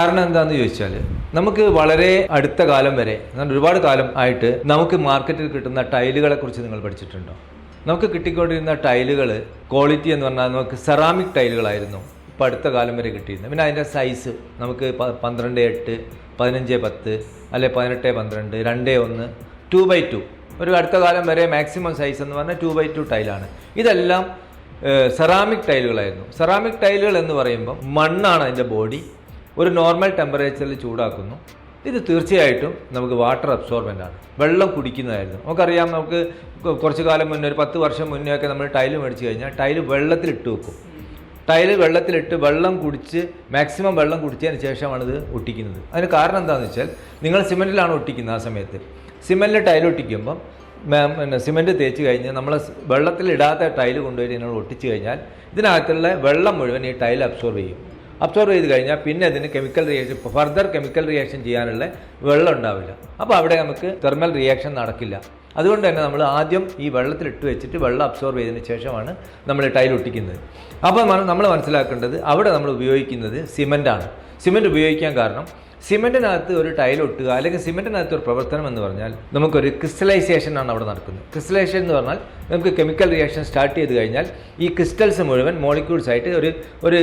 കാരണം എന്താണെന്ന് ചോദിച്ചാൽ നമുക്ക് വളരെ അടുത്ത കാലം വരെ ഒരുപാട് കാലം ആയിട്ട് നമുക്ക് മാർക്കറ്റിൽ കിട്ടുന്ന ടൈലുകളെ കുറിച്ച് നിങ്ങൾ പഠിച്ചിട്ടുണ്ടോ? നമുക്ക് കിട്ടിക്കൊണ്ടിരുന്ന ടൈലുകൾ ക്വാളിറ്റി എന്ന് പറഞ്ഞാൽ നമുക്ക് സെറാമിക് ടൈലുകളായിരുന്നു ഇപ്പോൾ അടുത്ത കാലം വരെ കിട്ടിയിരുന്നത്. പിന്നെ അതിൻ്റെ സൈസ് നമുക്ക് 12:8, 15:10 അല്ലെ 18:12, 2:1, 2x2. ഒരു അടുത്ത കാലം വരെ മാക്സിമം സൈസ് എന്ന് പറഞ്ഞാൽ 2x2 ടൈലാണ്. ഇതെല്ലാം സെറാമിക് ടൈലുകളായിരുന്നു. സെറാമിക് ടൈലുകൾ എന്ന് പറയുമ്പോൾ മണ്ണാണ് അതിൻ്റെ ബോഡി, ഒരു നോർമൽ ടെമ്പറേച്ചറിൽ ചൂടാക്കുന്നു. ഇത് തീർച്ചയായിട്ടും നമുക്ക് വാട്ടർ അബ്സോർബൻ്റ് ആണ്, വെള്ളം കുടിക്കുന്നതായിരുന്നു. നമുക്കറിയാം, നമുക്ക് കുറച്ച് കാലം മുന്നേ, ഒരു 10 വർഷം മുന്നേ ഒക്കെ നമ്മൾ ടൈല് മേടിച്ച് കഴിഞ്ഞാൽ ടൈല് വെള്ളത്തിലിട്ട് വെക്കും. ടൈല് വെള്ളത്തിലിട്ട് വെള്ളം കുടിച്ച് മാക്സിമം വെള്ളം കുടിച്ചതിന് ശേഷമാണ് ഇത് ഒട്ടിക്കുന്നത്. അതിന് കാരണം എന്താണെന്ന് വെച്ചാൽ, നിങ്ങൾ സിമെൻറ്റിലാണ് ഒട്ടിക്കുന്നത്. ആ സമയത്ത് സിമെൻറ്റിൽ ടൈൽ ഒട്ടിക്കുമ്പം സിമെൻറ്റ് തേച്ച് കഴിഞ്ഞ് നമ്മൾ വെള്ളത്തിലിടാത്ത ടൈല് കൊണ്ടുപോയി നിങ്ങൾ ഒട്ടിച്ച് കഴിഞ്ഞാൽ ഇതിനകത്തുള്ള വെള്ളം മുഴുവൻ ഈ ടൈൽ അബ്സോർബ് ചെയ്യും. അബ്സോർബ് ചെയ്ത് കഴിഞ്ഞാൽ പിന്നെ അതിന് chemical reaction, further chemical reaction ചെയ്യാനുള്ള വെള്ളം ഉണ്ടാവില്ല. അപ്പോൾ അവിടെ നമുക്ക് തെർമൽ റിയാക്ഷൻ നടക്കില്ല. അതുകൊണ്ട് തന്നെ നമ്മൾ ആദ്യം ഈ വെള്ളത്തിലിട്ട് വെച്ചിട്ട് വെള്ളം അബ്സോർബ് ചെയ്തതിന് ശേഷമാണ് നമ്മൾ ടൈൽ ഒട്ടിക്കുന്നത്. അപ്പോൾ നമ്മൾ മനസ്സിലാക്കേണ്ടത്, അവിടെ നമ്മൾ ഉപയോഗിക്കുന്നത് സിമെൻറ്റാണ്. സിമെൻറ്റ് ഉപയോഗിക്കാൻ കാരണം, സിമെൻറ്റിനകത്ത് ഒരു ടൈൽ ഒട്ടുക അല്ലെങ്കിൽ സിമെൻറ്റിനകത്ത് ഒരു പ്രവർത്തനം എന്ന് പറഞ്ഞാൽ നമുക്കൊരു ക്രിസ്റ്റലൈസേഷൻ ആണ് അവിടെ നടക്കുന്നത്. ക്രിസ്റ്റലൈസേഷൻ എന്ന് പറഞ്ഞാൽ നമുക്ക് കെമിക്കൽ റിയാക്ഷൻ സ്റ്റാർട്ട് ചെയ്ത് കഴിഞ്ഞാൽ ഈ ക്രിസ്റ്റൽസ് മുഴുവൻ മോളിക്യൂൾസ് ആയിട്ട് ഒരു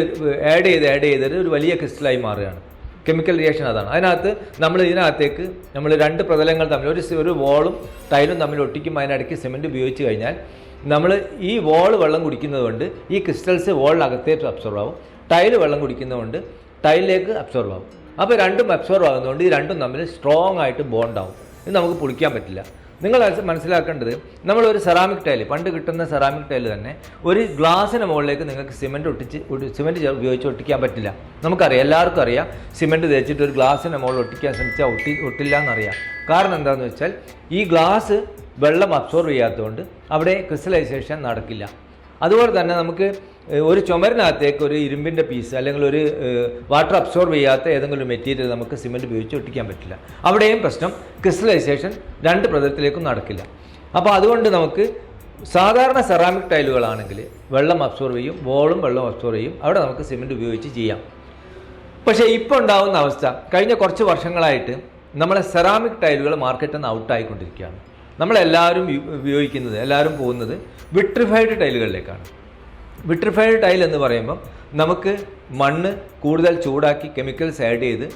ആഡ് ചെയ്ത് ഒരു വലിയ ക്രിസ്റ്റലായി മാറുകയാണ്. കെമിക്കൽ റിയാക്ഷൻ അതാണ്. അതിനകത്ത് നമ്മൾ ഇതിനകത്തേക്ക് നമ്മൾ 2 പ്രതലങ്ങൾ തമ്മിൽ ഒരു വോളും ടൈലും തമ്മിൽ ഒട്ടിക്കുമ്പോൾ അതിനിടയ്ക്ക് സിമെൻറ്റ് ഉപയോഗിച്ച് കഴിഞ്ഞാൽ നമ്മൾ ഈ വോൾ വെള്ളം കുടിക്കുന്നത് കൊണ്ട് ഈ ക്രിസ്റ്റൽസ് വോളിനകത്തേക്ക് അബ്സോർവ് ആവും, ടൈല് വെള്ളം കുടിക്കുന്നതുകൊണ്ട് ടൈലിലേക്ക് അബ്സോർവ് ആവും. അപ്പോൾ രണ്ടും അബ്സോർവ് ആകുന്നതുകൊണ്ട് ഈ രണ്ടും തമ്മിൽ സ്ട്രോങ് ആയിട്ട് ബോണ്ടാവും. ഇത് നമുക്ക് പൊളിക്കാൻ പറ്റില്ല. നിങ്ങൾ മനസ്സിലാക്കേണ്ടത്, നമ്മളൊരു സെറാമിക് ടൈല്, പണ്ട് കിട്ടുന്ന സെറാമിക് ടൈല് തന്നെ ഒരു ഗ്ലാസിന് മുകളിലേക്ക് നിങ്ങൾക്ക് സിമെൻറ്റ് ഉപയോഗിച്ച് ഒട്ടിക്കാൻ പറ്റില്ല. നമുക്കറിയാം, എല്ലാവർക്കും അറിയാം, സിമെൻറ്റ് തേച്ചിട്ട് ഒരു ഗ്ലാസിന് മുകളിൽ ഒട്ടിക്കാൻ ശ്രമിച്ചാൽ ഒട്ടില്ല എന്നറിയാം. കാരണം എന്താണെന്ന് വെച്ചാൽ, ഈ ഗ്ലാസ് വെള്ളം അബ്സോർവ് ചെയ്യാത്തതുകൊണ്ട് അവിടെ ക്രിസ്റ്റലൈസേഷൻ നടക്കില്ല. അതുപോലെ തന്നെ നമുക്ക് ഒരു ചുമരിനകത്തേക്ക് ഒരു ഇരുമ്പിൻ്റെ പീസ് അല്ലെങ്കിൽ ഒരു വാട്ടർ അബ്സോർവ് ചെയ്യാത്ത ഏതെങ്കിലും ഒരു മെറ്റീരിയൽ നമുക്ക് സിമെൻറ്റ് ഉപയോഗിച്ച് ഒട്ടിക്കാൻ പറ്റില്ല. അവിടെയും പ്രശ്നം, ക്രിസ്റ്റലൈസേഷൻ 2 പ്രതലത്തിലേക്കും നടക്കില്ല. അപ്പോൾ അതുകൊണ്ട് നമുക്ക് സാധാരണ സെറാമിക് ടൈലുകളാണെങ്കിൽ വെള്ളം അബ്സോർവ് ചെയ്യും, വോളും വെള്ളം അബ്സോർവ് ചെയ്യും, അവിടെ നമുക്ക് സിമെൻറ്റ് ഉപയോഗിച്ച് ചെയ്യാം. പക്ഷേ ഇപ്പോൾ ഉണ്ടാകുന്ന അവസ്ഥ, കഴിഞ്ഞ കുറച്ച് വർഷങ്ങളായിട്ട് നമ്മളെ സെറാമിക് ടൈലുകൾ മാർക്കറ്റിൽ നിന്ന് ഔട്ടായിക്കൊണ്ടിരിക്കുകയാണ്. നമ്മളെല്ലാവരും ഉപയോഗിക്കുന്നത്, എല്ലാവരും പോകുന്നത് വിട്രിഫൈഡ് ടൈലുകളിലേക്കാണ്. വിട്രിഫൈഡ് ടൈൽ എന്ന് പറയുമ്പം നമുക്ക് മണ്ണ് കൂടുതൽ ചൂടാക്കി കെമിക്കൽസ് ആഡ് ചെയ്ത്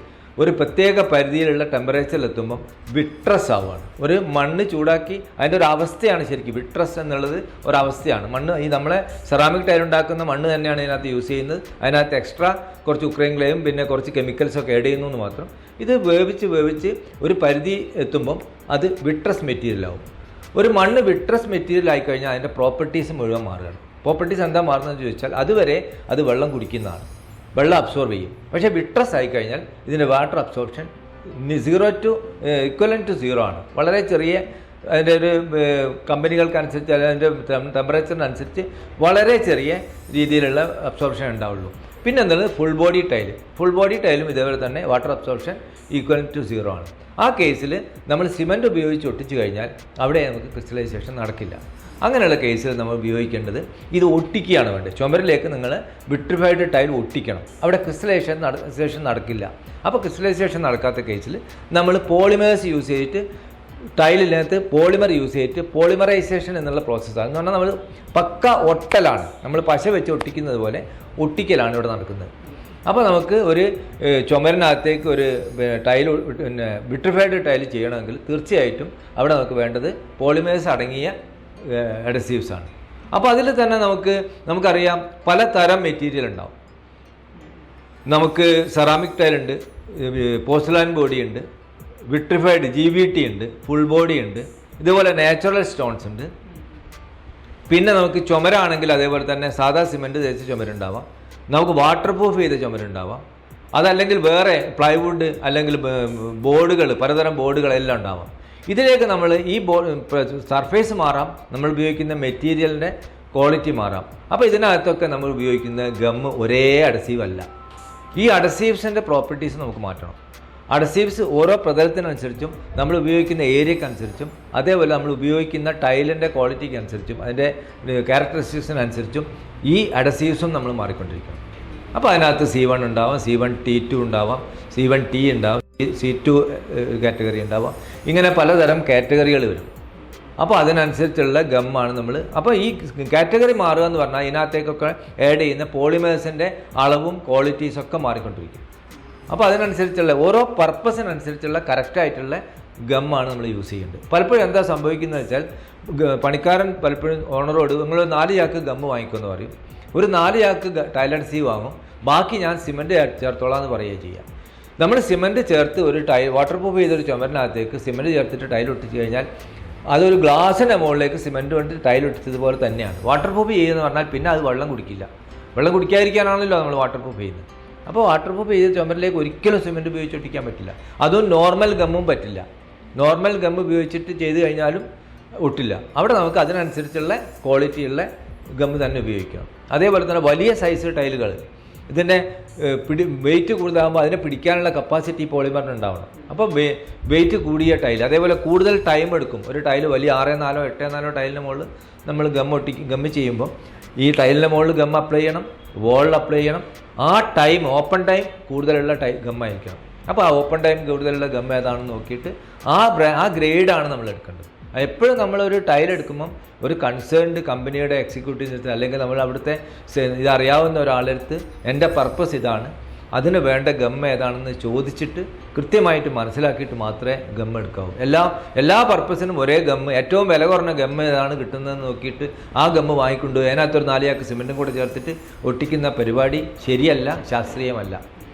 ഒരു പ്രത്യേക പരിധിയിലുള്ള ടെമ്പറേച്ചറിൽ എത്തുമ്പം വിട്രസ് ആവുകയാണ്. ഒരു മണ്ണ് ചൂടാക്കി അതിൻ്റെ ഒരു അവസ്ഥയാണ് ശരിക്കും വിട്രസ് എന്നുള്ളത്, ഒരവസ്ഥയാണ്. മണ്ണ്, ഈ നമ്മളെ സെറാമിക് ടൈൽ ഉണ്ടാക്കുന്ന മണ്ണ് തന്നെയാണ് ഇതിനകത്ത് യൂസ് ചെയ്യുന്നത്. അതിനകത്ത് എക്സ്ട്രാ കുറച്ച് ഉക്രൈൻ ക്ലേയും പിന്നെ കുറച്ച് കെമിക്കൽസൊക്കെ ആഡ് ചെയ്യുന്നു എന്ന് മാത്രം. ഇത് വേവിച്ച് ഒരു പരിധി എത്തുമ്പം അത് വിട്രസ് മെറ്റീരിയലാവും. ഒരു മണ്ണ് വിട്രസ് മെറ്റീരിയൽ ആയിക്കഴിഞ്ഞാൽ അതിൻ്റെ പ്രോപ്പർട്ടീസ് മുഴുവൻ മാറുകയാണ്. പ്രോപ്പർട്ടീസ് എന്താ മാറുന്നതെന്ന് ചോദിച്ചാൽ, അതുവരെ അത് വെള്ളം കുടിക്കുന്നതാണ്, വെള്ളം അബ്സോർവ് ചെയ്യും. പക്ഷേ വിട്രസ് ആയിക്കഴിഞ്ഞാൽ ഇതിൻ്റെ water absorption 0 to equivalent to 0 ആണ്. വളരെ ചെറിയ, അതിൻ്റെ ഒരു കമ്പനികൾക്കനുസരിച്ച് അതിൻ്റെ ടെമ്പറേച്ചറിനനുസരിച്ച് വളരെ ചെറിയ രീതിയിലുള്ള അബ്സോർപ്ഷൻ ഉണ്ടാവുള്ളൂ. പിന്നെ എന്താണ് full body tile. Full body ടൈലും ഇതേപോലെ തന്നെ വാട്ടർ അബ്സോർപ്ഷൻ ഈക്വലൻറ്റ് ടു 0 ആണ്. ആ കേസിൽ നമ്മൾ സിമെൻറ്റ് ഉപയോഗിച്ച് ഒട്ടിച്ച് കഴിഞ്ഞാൽ അവിടെ നമുക്ക് ക്രിസ്റ്റലൈസേഷൻ നടക്കില്ല. അങ്ങനെയുള്ള കേസിൽ നമ്മൾ ഉപയോഗിക്കേണ്ടത്, ഇത് ഒട്ടിക്കുകയാണ് വേണ്ടത്. ചുമരിലേക്ക് നിങ്ങൾ വിട്രിഫൈഡ് ടൈൽ ഒട്ടിക്കണം, അവിടെ ക്രിസ്റ്റലൈസേഷൻ നടക്കില്ല. അപ്പോൾ ക്രിസ്റ്റലൈസേഷൻ നടക്കാത്ത കേസിൽ നമ്മൾ പോളിമേഴ്സ് യൂസ് ചെയ്തിട്ട്, ടൈലിനകത്ത് പോളിമർ യൂസ് ചെയ്തിട്ട് പോളിമറൈസേഷൻ എന്നുള്ള പ്രോസസ്സാണ്. എന്ന് പറഞ്ഞാൽ നമ്മൾ പക്ക ഒട്ടലാണ്, നമ്മൾ പശ വെച്ച് ഒട്ടിക്കുന്നത് പോലെ ഒട്ടിക്കലാണ് ഇവിടെ നടക്കുന്നത്. അപ്പോൾ നമുക്ക് ഒരു ചുമരിനകത്തേക്ക് ഒരു ടൈൽ, പിന്നെ വിട്രിഫൈഡ് ടൈൽ ചെയ്യണമെങ്കിൽ തീർച്ചയായിട്ടും അവിടെ നമുക്ക് വേണ്ടത് പോളിമേഴ്സ് അടങ്ങിയ അഡസീവ്സ് ആണ്. അപ്പോൾ അതിൽ തന്നെ നമുക്കറിയാം പല തരം മെറ്റീരിയൽ ഉണ്ടാവും. നമുക്ക് സെറാമിക് ടൈൽ ഉണ്ട്, പോർസലാൻ ബോഡി ഉണ്ട്, വിട്രിഫൈഡ് GVT ഉണ്ട്, ഫുൾ ബോഡി ഉണ്ട്, ഇതുപോലെ നാച്ചുറൽ സ്റ്റോൺസ് ഉണ്ട്. പിന്നെ നമുക്ക് ചുമരാണെങ്കിൽ അതേപോലെ തന്നെ സാധാ സിമെൻറ്റ് തേച്ച ചുമരുണ്ടാവാം, നമുക്ക് വാട്ടർ പ്രൂഫ് ചെയ്ത ചുമരുണ്ടാവാം, അതല്ലെങ്കിൽ വേറെ പ്ലൈവുഡ് അല്ലെങ്കിൽ ബോർഡുകൾ, പലതരം ബോർഡുകളെല്ലാം ഉണ്ടാവാം. ഇതിലേക്ക് നമ്മൾ ഈ സർഫേസ് മാറാം, നമ്മൾ ഉപയോഗിക്കുന്ന മെറ്റീരിയലിൻ്റെ ക്വാളിറ്റി മാറാം. അപ്പോൾ ഇതിനകത്തൊക്കെ നമ്മൾ ഉപയോഗിക്കുന്ന ഗമ്മ് ഒരേ അഡസീവ് അല്ല. ഈ അഡസീവ്സിൻ്റെ പ്രോപ്പർട്ടീസ് നമുക്ക് മാറ്റണം. അഡസീവ്സ് ഓരോ പ്രതലത്തിനനുസരിച്ചും നമ്മൾ ഉപയോഗിക്കുന്ന ഏരിയക്കനുസരിച്ചും അതേപോലെ നമ്മൾ ഉപയോഗിക്കുന്ന ടൈലിൻ്റെ ക്വാളിറ്റിക്ക് അനുസരിച്ചും അതിൻ്റെ ക്യാരക്ടറിസ്റ്റിക്സിനനുസരിച്ചും ഈ അഡസീവ്സും നമ്മൾ മാറിക്കൊണ്ടിരിക്കണം. അപ്പോൾ അതിനകത്ത് C1 ഉണ്ടാവാം, C1T2 ഉണ്ടാവാം, C1T ഉണ്ടാവാം, C2 കാറ്റഗറി ഉണ്ടാവാം. ഇങ്ങനെ പലതരം കാറ്റഗറികൾ വരും. അപ്പോൾ അതിനനുസരിച്ചുള്ള ഗമ്മാണ് നമ്മൾ. അപ്പോൾ ഈ കാറ്റഗറി മാറുക എന്ന് പറഞ്ഞാൽ ഇതിനകത്തേക്കൊക്കെ ആഡ് ചെയ്യുന്ന പോളിമേഴ്സിൻ്റെ അളവും ക്വാളിറ്റീസൊക്കെ മാറിക്കൊണ്ടിരിക്കും. അപ്പോൾ അതിനനുസരിച്ചുള്ള ഓരോ പർപ്പസിനനുസരിച്ചുള്ള കറക്റ്റായിട്ടുള്ള ഗമ്മാണ് നമ്മൾ യൂസ് ചെയ്യേണ്ടത്. പലപ്പോഴും എന്താ സംഭവിക്കുന്നത് വെച്ചാൽ പണിക്കാരൻ പലപ്പോഴും ഓണറോട് നിങ്ങൾ 4 ചാക്ക് ഗമ്മ് വാങ്ങിക്കുമെന്ന് പറയും. ഒരു 4 ചാക്ക് ടൈൽ അഡ്സീവ് വാങ്ങും, ബാക്കി ഞാൻ സിമൻറ്റ് ചേർത്തോളാം എന്ന് പറയുക ചെയ്യുക. നമ്മൾ സിമൻറ്റ് ചേർത്ത് ഒരു വാട്ടർ പ്രൂഫ് ചെയ്തൊരു ചുമരിനകത്തേക്ക് സിമൻറ്റ് ചേർത്തിട്ട് ടൈൽ ഒട്ടിച്ച് കഴിഞ്ഞാൽ അതൊരു ഗ്ലാസിൻ്റെ മുകളിലേക്ക് സിമൻറ്റ് കൊണ്ട് ടൈൽ ഒട്ടിച്ചതുപോലെ തന്നെയാണ്. വാട്ടർ പ്രൂഫ് ചെയ്യുമെന്ന് പറഞ്ഞാൽ പിന്നെ അത് വെള്ളം കുടിക്കില്ല. വെള്ളം കുടിക്കാതിരിക്കാനാണല്ലോ നമ്മൾ വാട്ടർ പ്രൂഫ് ചെയ്യുന്നത്. അപ്പോൾ വാട്ടർ പ്രൂഫ് ചെയ്ത ചുമരിലേക്ക് ഒരിക്കലും സിമൻറ്റ് ഉപയോഗിച്ച് ഒട്ടിക്കാൻ പറ്റില്ല. അതും നോർമൽ ഗമ്മും പറ്റില്ല. നോർമൽ ഗം ഉപയോഗിച്ചിട്ട് ചെയ്ത് കഴിഞ്ഞാലും ഒട്ടില്ല. അവിടെ നമുക്ക് അതിനനുസരിച്ചുള്ള ക്വാളിറ്റിയുള്ള ഗം തന്നെ ഉപയോഗിക്കണം. അതേപോലെ തന്നെ വലിയ സൈസ് ടൈലുകൾ ഇതിൻ്റെ വെയിറ്റ് കൂടുതലാകുമ്പോൾ അതിനെ പിടിക്കാനുള്ള കപ്പാസിറ്റി പോളിമറിന് ഉണ്ടാവണം. അപ്പോൾ വെയിറ്റ് കൂടിയ ടൈൽ, അതേപോലെ കൂടുതൽ ടൈം എടുക്കും. ഒരു ടൈൽ വലിയ 6-4, 8-4 ടൈലിന് മുകളിൽ നമ്മൾ ഗമ്മ് ചെയ്യുമ്പോൾ ഈ ടൈലിൻ്റെ മുകളിൽ ഗം അപ്ലൈ ചെയ്യണം, വോളിൽ അപ്ലൈ ചെയ്യണം. ആ ടൈം ഓപ്പൺ ടൈം കൂടുതലുള്ള ഗമ്മായിരിക്കണം. അപ്പോൾ ആ ഓപ്പൺ ടൈം കൂടുതലുള്ള ഗം ഏതാണെന്ന് നോക്കിയിട്ട് ആ ഗ്രേഡാണ് നമ്മൾ എടുക്കേണ്ടത്. എപ്പോഴും നമ്മളൊരു ടൈൽ എടുക്കുമ്പം ഒരു കൺസേൺഡ് കമ്പനിയുടെ എക്സിക്യൂട്ടീവ്സ് അല്ലെങ്കിൽ നമ്മൾ അവിടുത്തെ ഇതറിയാവുന്ന ഒരാളെടുത്ത് എൻ്റെ പർപ്പസ് ഇതാണ്, അതിന് വേണ്ട ഗം ഏതാണെന്ന് ചോദിച്ചിട്ട് കൃത്യമായിട്ട് മനസ്സിലാക്കിയിട്ട് മാത്രമേ ഗം എടുക്കാവൂ. എല്ലാ പർപ്പസിനും ഒരേ ഗം, ഏറ്റവും വില കുറഞ്ഞ ഗം ഏതാണ് കിട്ടുന്നതെന്ന് നോക്കിയിട്ട് ആ ഗം വാങ്ങിക്കൊണ്ട് അതിനകത്തൊരു 4 ചാക്ക് സിമെൻറ്റും കൂടെ ചേർത്തിട്ട് ഒട്ടിക്കുന്ന പരിപാടി ശരിയല്ല, ശാസ്ത്രീയമല്ല.